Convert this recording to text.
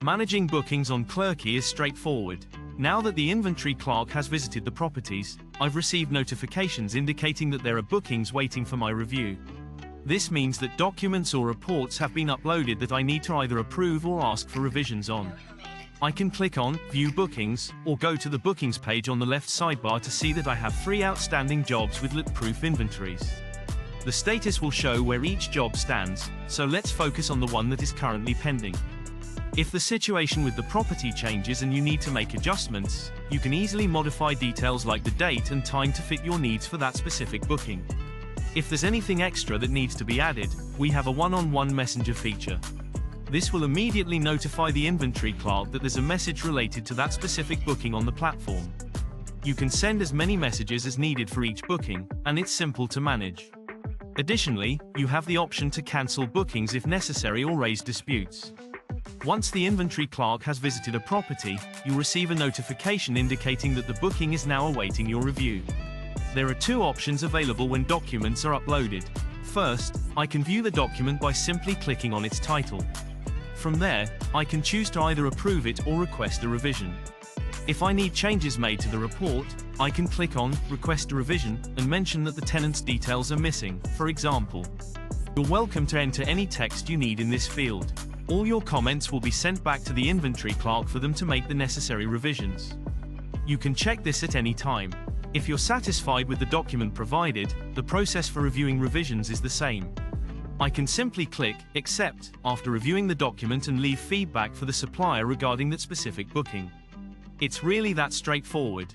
Managing bookings on Klerky is straightforward. Now that the inventory clerk has visited the properties, I've received notifications indicating that there are bookings waiting for my review. This means that documents or reports have been uploaded that I need to either approve or ask for revisions on. I can click on View Bookings, or go to the Bookings page on the left sidebar to see that I have 3 outstanding jobs with LIT-proof inventories. The status will show where each job stands, so let's focus on the one that is currently pending. If the situation with the property changes and you need to make adjustments, you can easily modify details like the date and time to fit your needs for that specific booking. If there's anything extra that needs to be added, we have a one-on-one messenger feature. This will immediately notify the inventory clerk that there's a message related to that specific booking on the platform. You can send as many messages as needed for each booking, and it's simple to manage. Additionally, you have the option to cancel bookings if necessary or raise disputes. Once the inventory clerk has visited a property, you'll receive a notification indicating that the booking is now awaiting your review. There are 2 options available when documents are uploaded. First, I can view the document by simply clicking on its title. From there, I can choose to either approve it or request a revision. If I need changes made to the report, I can click on Request a Revision and mention that the tenant's details are missing, for example. You're welcome to enter any text you need in this field. All your comments will be sent back to the inventory clerk for them to make the necessary revisions. You can check this at any time. If you're satisfied with the document provided, the process for reviewing revisions is the same. I can simply click Accept after reviewing the document and leave feedback for the supplier regarding that specific booking. It's really that straightforward.